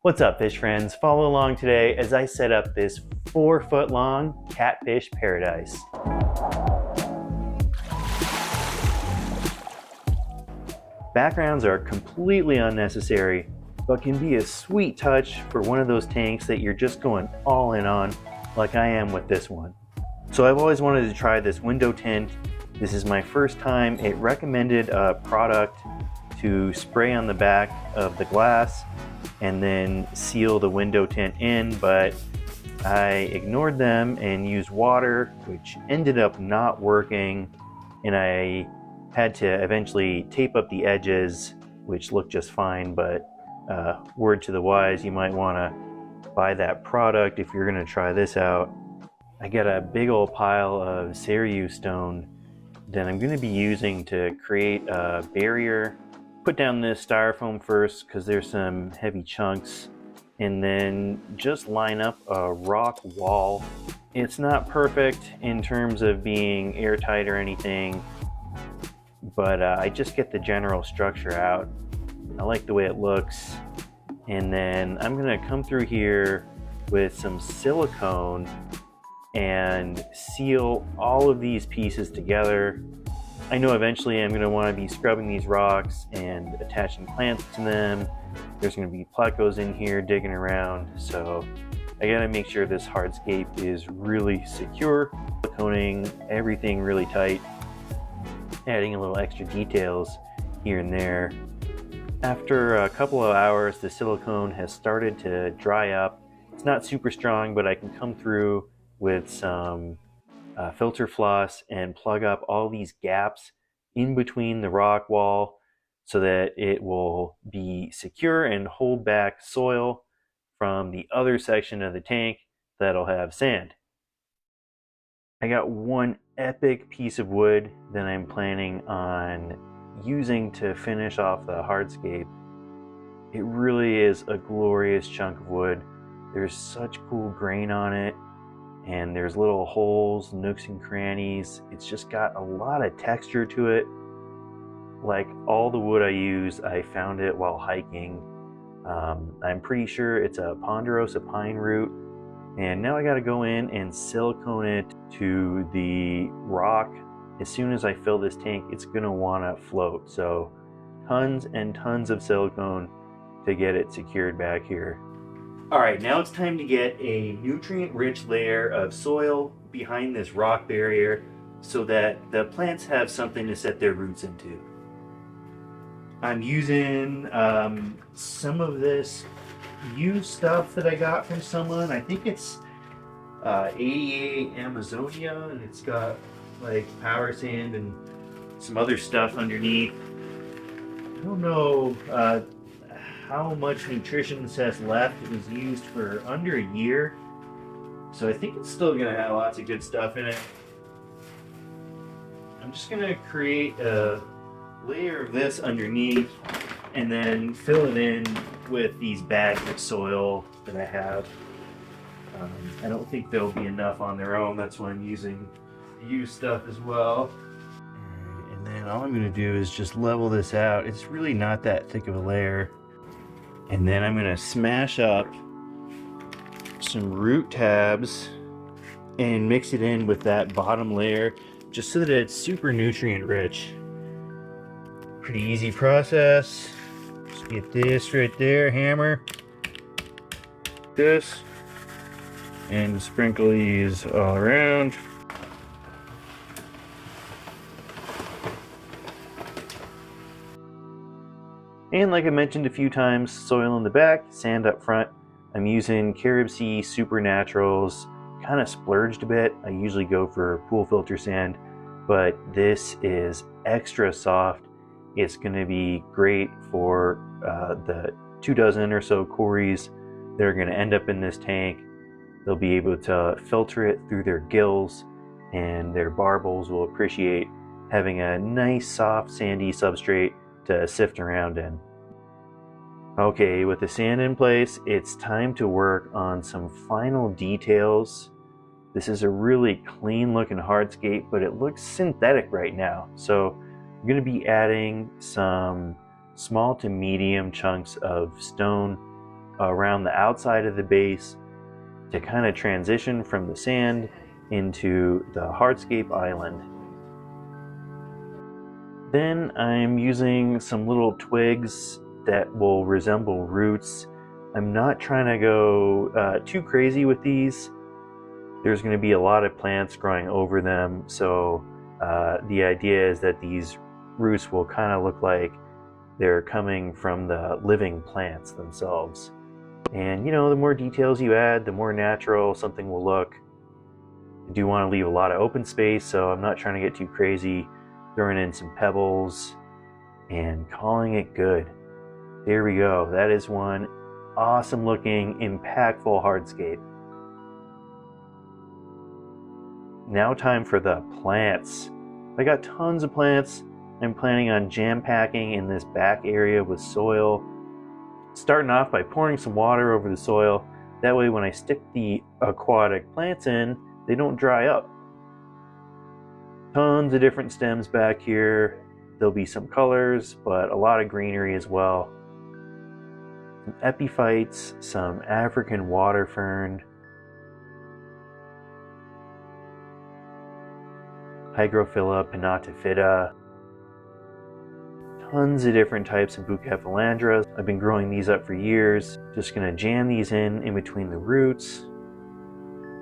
What's up, fish friends? Follow along today as I set up this 4-foot long catfish paradise. Backgrounds are completely unnecessary, but can be a sweet touch for one of those tanks that you're just going all in on, like I am with this one. So I've always wanted to try this window tint. This is my first time. It recommended a product to spray on the back of the glass and then seal the window tint in, but I ignored them and used water, which ended up not working, and I had to eventually tape up the edges, which looked just fine. But word to the wise, you might want to buy that product if you're going to try this out. I got a big old pile of Cereus stone that I'm going to be using to create a barrier. Put down this styrofoam first because there's some heavy chunks, and then just line up a rock wall. It's not perfect in terms of being airtight or anything, but I just get the general structure out. I like the way it looks. And then I'm gonna come through here with some silicone and seal all of these pieces together. I know eventually I'm going to want to be scrubbing these rocks and attaching plants to them. There's going to be plecos in here digging around, so I got to make sure this hardscape is really secure. Siliconing everything really tight, adding a little extra details here and there. After a couple of hours, the silicone has started to dry up. It's not super strong, but I can come through with some filter floss and plug up all these gaps in between the rock wall so that it will be secure and hold back soil from the other section of the tank that'll have sand. I got one epic piece of wood that I'm planning on using to finish off the hardscape. It really is a glorious chunk of wood. There's such cool grain on it, and there's little holes, nooks and crannies. It's just got a lot of texture to it. Like all the wood I use, I found it while hiking. I'm pretty sure it's a ponderosa pine root. And now I gotta go in and silicone it to the rock. As soon as I fill this tank, it's gonna wanna float. So tons and tons of silicone to get it secured back here. All right, now it's time to get a nutrient-rich layer of soil behind this rock barrier so that the plants have something to set their roots into. I'm using some of this used stuff that I got from someone. I think it's 88 Amazonia, and it's got like power sand and some other stuff underneath. I don't know how much nutrition this has left. It was used for under a year, so I think it's still gonna have lots of good stuff in it. I'm just gonna create a layer of this underneath and then fill it in with these bags of soil that I have. I don't think there'll be enough on their own. That's why I'm using used stuff as well. And then all I'm gonna do is just level this out. It's really not that thick of a layer. And then I'm gonna smash up some root tabs and mix it in with that bottom layer just so that it's super nutrient rich. Pretty easy process. Just get this right there, hammer this, and sprinkle these all around. And like I mentioned a few times, soil in the back, sand up front. I'm using Carib Sea Supernaturals, kind of splurged a bit. I usually go for pool filter sand, but this is extra soft. It's going to be great for the 24 or so cories that are going to end up in this tank. They'll be able to filter it through their gills, and their barbels will appreciate having a nice soft sandy substrate to sift around in. Okay, with the sand in place, it's time to work on some final details. This is a really clean looking hardscape, but it looks synthetic right now. So I'm going to be adding some small to medium chunks of stone around the outside of the base to kind of transition from the sand into the hardscape island. Then I'm using some little twigs that will resemble roots. I'm not trying to go too crazy with these. There's going to be a lot of plants growing over them, so the idea is that these roots will kind of look like they're coming from the living plants themselves. And you know, the more details you add, the more natural something will look. I do want to leave a lot of open space, so I'm not trying to get too crazy, throwing in some pebbles and calling it good. There we go. That is one awesome looking, impactful hardscape. Now time for the plants. I got tons of plants. I'm planning on jam packing in this back area with soil. Starting off by pouring some water over the soil. That way when I stick the aquatic plants in, they don't dry up. Tons of different stems back here. There'll be some colors, but a lot of greenery as well. Some epiphytes, some African water fern, Hygrophila pinnatophyta, tons of different types of bucephalandras. I've been growing these up for years. Just gonna jam these in between the roots.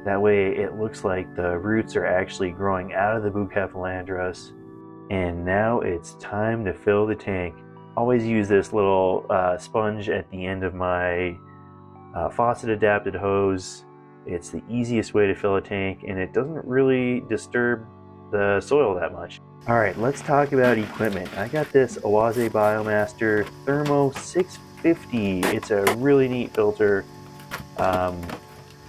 That way it looks like the roots are actually growing out of the bucephalandras. And now it's time to fill the tank. Always use this little sponge at the end of my faucet adapted hose. It's the easiest way to fill a tank, and it doesn't really disturb the soil that much. All right, let's talk about equipment. I got this Oase Biomaster Thermo 650. It's a really neat filter.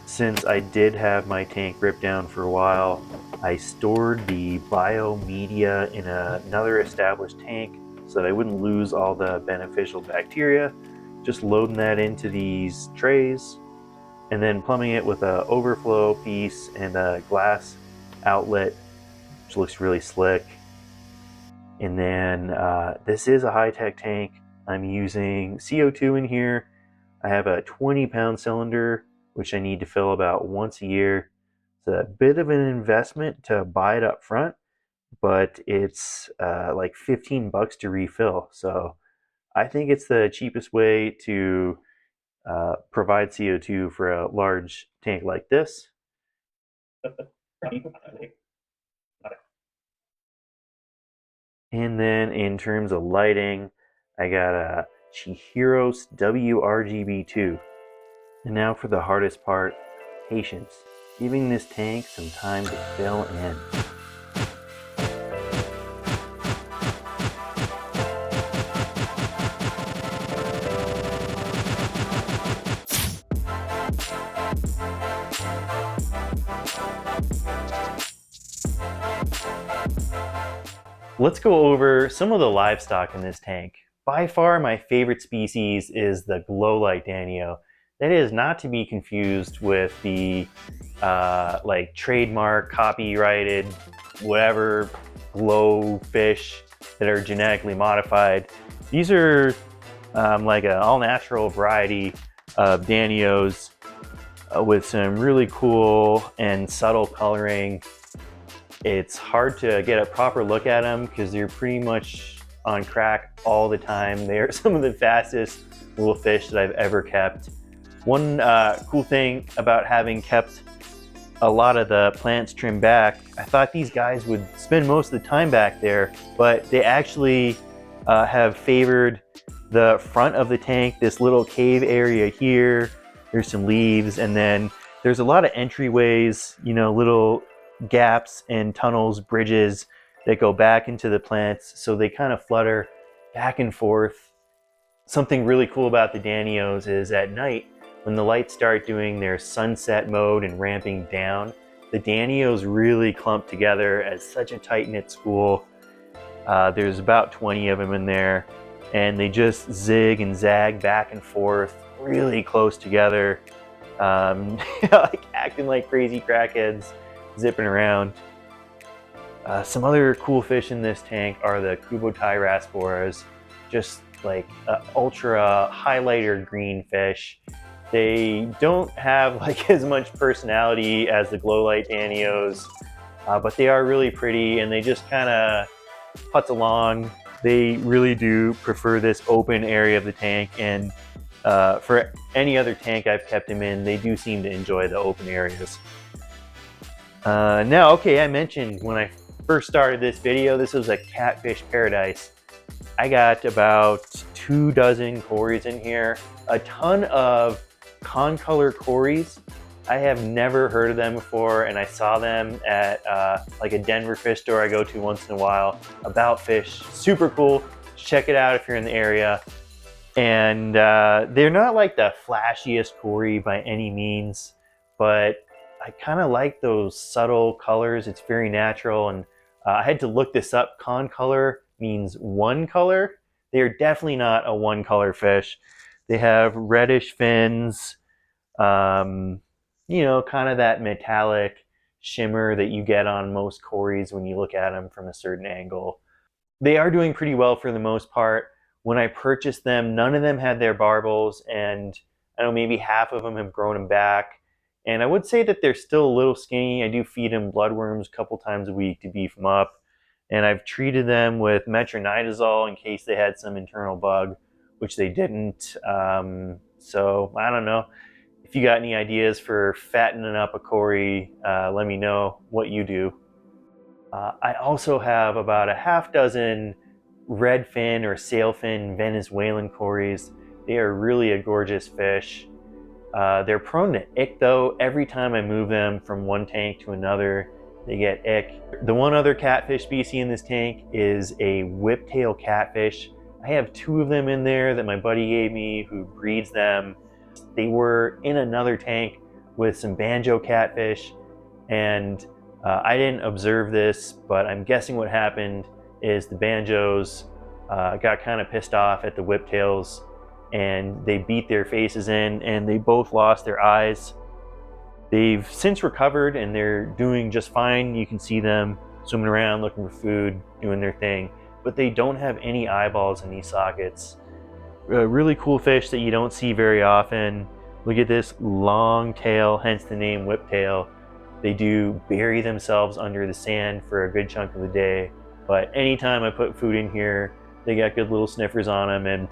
Since I did have my tank ripped down for a while, I stored the biomedia in another established tank so that I wouldn't lose all the beneficial bacteria. Just loading that into these trays and then plumbing it with an overflow piece and a glass outlet, which looks really slick. And then this is a high-tech tank. I'm using CO2 in here. I have a 20-pound cylinder, which I need to fill about once a year. It's a bit of an investment to buy it up front, but it's like $15 to refill. So I think it's the cheapest way to provide CO2 for a large tank like this. And then in terms of lighting, I got a Chihiros WRGB2. And now for the hardest part, patience. Giving this tank some time to fill in. Let's go over some of the livestock in this tank. By far my favorite species is the glow light danio. That is not to be confused with the like trademark, copyrighted, whatever glow fish that are genetically modified. These are like an all-natural variety of danios with some really cool and subtle coloring. It's hard to get a proper look at them because they're pretty much on crack all the time. They're some of the fastest little fish that I've ever kept. One cool thing about having kept a lot of the plants trimmed back, I thought these guys would spend most of the time back there, but they actually have favored the front of the tank, this little cave area here. There's some leaves, and then there's a lot of entryways, you know, little gaps and tunnels, bridges that go back into the plants, so they kind of flutter back and forth. Something really cool about the danios is at night, when the lights start doing their sunset mode and ramping down, the danios really clump together as such a tight-knit school. There's about 20 of them in there, and they just zig and zag back and forth really close together, like acting like crazy crackheads, zipping around. Some other cool fish in this tank are the Kubotai rasboras. Just like ultra highlighter green fish. They don't have like as much personality as the glow light Danios, but they are really pretty and they just kind of putz along. They really do prefer this open area of the tank, and for any other tank I've kept them in, they do seem to enjoy the open areas. Now, okay, I mentioned when I first started this video, this was a catfish paradise. I got about 24 cories in here, a ton of concolor cories. I have never heard of them before, and I saw them at like a Denver fish store I go to once in a while. About Fish, super cool. Check it out if you're in the area. And they're not like the flashiest cory by any means, but I kind of like those subtle colors. It's very natural, and I had to look this up. Concolor means one color. They are definitely not a one color fish. They have reddish fins, you know, kind of that metallic shimmer that you get on most cories when you look at them from a certain angle. They are doing pretty well for the most part. When I purchased them, none of them had their barbels, and I know maybe half of them have grown them back. And I would say that they're still a little skinny. I do feed them bloodworms a couple times a week to beef them up. And I've treated them with metronidazole in case they had some internal bug, which they didn't. So I don't know. If you got any ideas for fattening up a cory, let me know what you do. I also have about a half dozen redfin or sailfin Venezuelan cories. They are really a gorgeous fish. They're prone to ick though. Every time I move them from one tank to another, they get ick. The one other catfish species in this tank is a whiptail catfish. I have 2 of them in there that my buddy gave me who breeds them. They were in another tank with some banjo catfish, and I didn't observe this, but I'm guessing what happened is the banjos got kind of pissed off at the whiptails, and they beat their faces in, and they both lost their eyes. They've since recovered and they're doing just fine. You can see them swimming around looking for food, doing their thing, but they don't have any eyeballs in these sockets. A really cool fish that you don't see very often. Look at this long tail, hence the name whiptail. They do bury themselves under the sand for a good chunk of the day, but anytime I put food in here, they got good little sniffers on them, and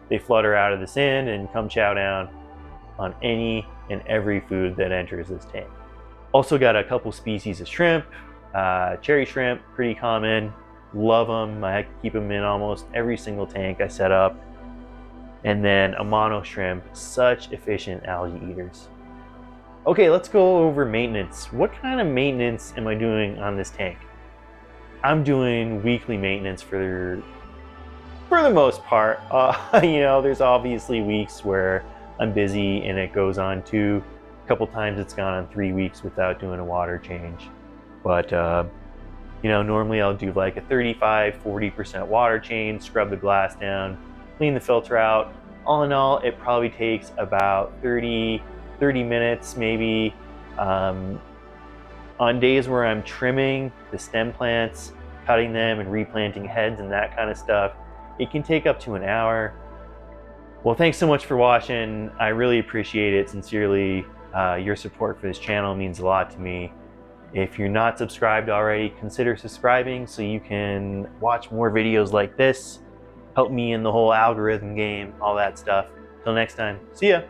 they flutter out of the sand and come chow down on any and every food that enters this tank. Also got a couple species of shrimp. Cherry shrimp, pretty common. Love them. I keep them in almost every single tank I set up. And then a mono shrimp, such efficient algae eaters. Okay, let's go over maintenance. What kind of maintenance am I doing on this tank? I'm doing weekly maintenance for the most part. You know, there's obviously weeks where I'm busy and it goes on 2. A couple times it's gone on 3 weeks without doing a water change. But you know, normally I'll do like a 35-40% water change, scrub the glass down, clean the filter out. All in all, it probably takes about 30 minutes maybe. On days where I'm trimming the stem plants, cutting them and replanting heads and that kind of stuff, it can take up to an hour. Well, thanks so much for watching. I really appreciate it, sincerely. Your support for this channel means a lot to me. If you're not subscribed already, consider subscribing so you can watch more videos like this. Help me in the whole algorithm game, all that stuff. Till next time, see ya.